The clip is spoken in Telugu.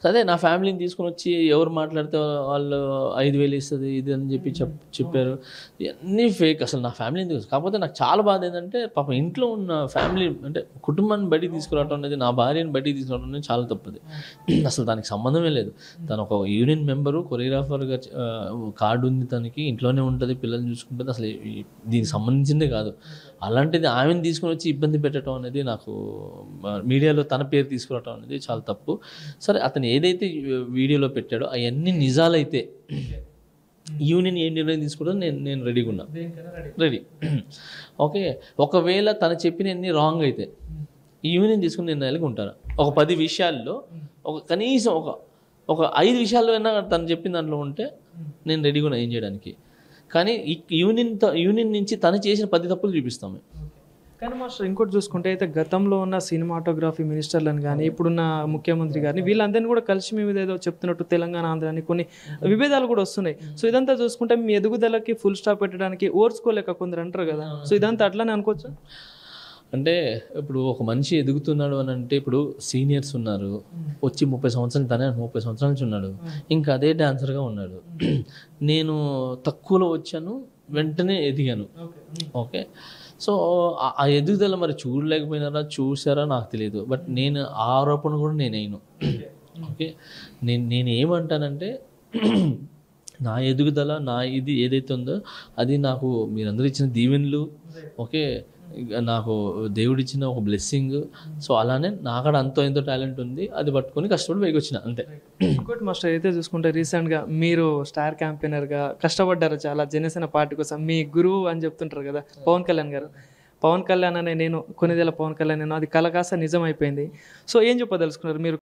అదే నా ఫ్యామిలీని తీసుకొనొచ్చి ఎవరు మాట్లాడితే వాళ్ళు 5,000 ఇస్తది ఇది అని చెప్పి చెప్పారు. ఇయన్నీ ఫేక్ అసలు నా ఫ్యామిలీ ఎందుకు కాకపోతే నాకు చాలా బాధ ఏందంటే పాపం ఇంట్లో ఉన్న ఫ్యామిలీ అంటే కుటుంబాన్ని బయటికి తీసుకురావడం అనేది, నా భార్యని బయటికి తీసుకురావడం అనేది చాలా తప్పది. అసలు దానికి సంబంధమే లేదు. తను ఒక యూనియన్ మెంబరు, కొరియోగ్రాఫర్‌గా కార్డ్ ఉంది తనకి, ఇంట్లోనే ఉంటది, పిల్లల్ని చూసుకుంటది. అసలు దీనికి సంబంధించిందే కాదు. అలాంటిది ఆమెను తీసుకొనొచ్చి ఇబ్బంది పెట్టడం అనేది నాకు మీడియాలో తన పేరు తీసుకురావడం అనేది చాలా తప్పు. సరే అతను ఏదైతే వీడియోలో పెట్టాడో అయన్నీ నిజాలైతే యూనియన్ ఏం నిర్ణయం తీసుకుంటుందో నేను రెడీగా ఉన్నా. రెడీ. ఓకే. ఒకవేళ తను చెప్పినవన్నీ రాంగ్ అయితే ఈ యూనియన్ తీసుకుని నిర్ణయాలకు ఉంటారా? ఒక 10 విషయాల్లో కనీసం ఒక 5 విషయాల్లో అయినా తను చెప్పిన దాంట్లో ఉంటే నేను రెడీగా ఉన్నా ఏం చేయడానికి. కానీ ఈ యూనియన్ నుంచి తను చేసిన 10 తప్పులు చూపిస్తాము. కానీ మాస్టర్ ఇంకోటి చూసుకుంటే అయితే గతంలో ఉన్న సినిమాటోగ్రఫీ మినిస్టర్లను కానీ ఇప్పుడున్న ముఖ్యమంత్రి గారిని వీళ్ళందరినీ కూడా కలిసి మేము ఏదో చెప్తున్నట్టు తెలంగాణ ఆంధ్ర అని కొన్ని విభేదాలు కూడా వస్తున్నాయి. సో ఇదంతా చూసుకుంటే మీ ఎదుగుదలకి ఫుల్ స్టాప్ పెట్టడానికి ఓర్చుకోలేక కొందరు అంటారు కదా. సో ఇదంతా అట్లానే అనుకోవచ్చు. అంటే ఇప్పుడు ఒక మనిషి ఎదుగుతున్నాడు అని అంటే ఇప్పుడు సీనియర్స్ ఉన్నారు, వచ్చి 30 సంవత్సరాలు తనే 30 సంవత్సరాల నుంచి ఉన్నాడు, ఇంకా అదే డాన్సర్గా ఉన్నాడు. నేను తక్కువలో వచ్చాను, వెంటనే ఎదిగాను. ఓకే. సో ఆ ఎదుగుదల మరి చూడలేకపోయినారా చూసారా నాకు తెలియదు. బట్ నేను ఆరోపణ కూడా నేనైను. ఓకే. నేను ఏమంటానంటే నా ఎదుగుదల నా ఇది ఏదైతే ఉందో అది నాకు మీరందరూ ఇచ్చిన దీవెనలు. ఓకే. నాకు దేవుడిచ్చిన ఒక బ్లెస్సింగ్. సో అలానే నాకాడ అంతో ఎంతో టాలెంట్ ఉంది, అది పట్టుకొని కష్టపడి పైకి వచ్చిన అంతే. ఇంకోటి మాస్టర్ అయితే చూసుకుంటే రీసెంట్గా మీరు స్టార్ క్యాంపెయినర్గా కష్టపడ్డారు చాలా జనసేన పార్టీ కోసం. మీ గురువు అని చెప్తుంటారు కదా పవన్ కళ్యాణ్ గారు. పవన్ కళ్యాణ్ అనే నేను కొన్నిదేళ్ళ పవన్ కళ్యాణ్ నేను అది కల కాస్త నిజం అయిపోయింది. సో ఏం చెప్పదలుచుకున్నారు మీరు?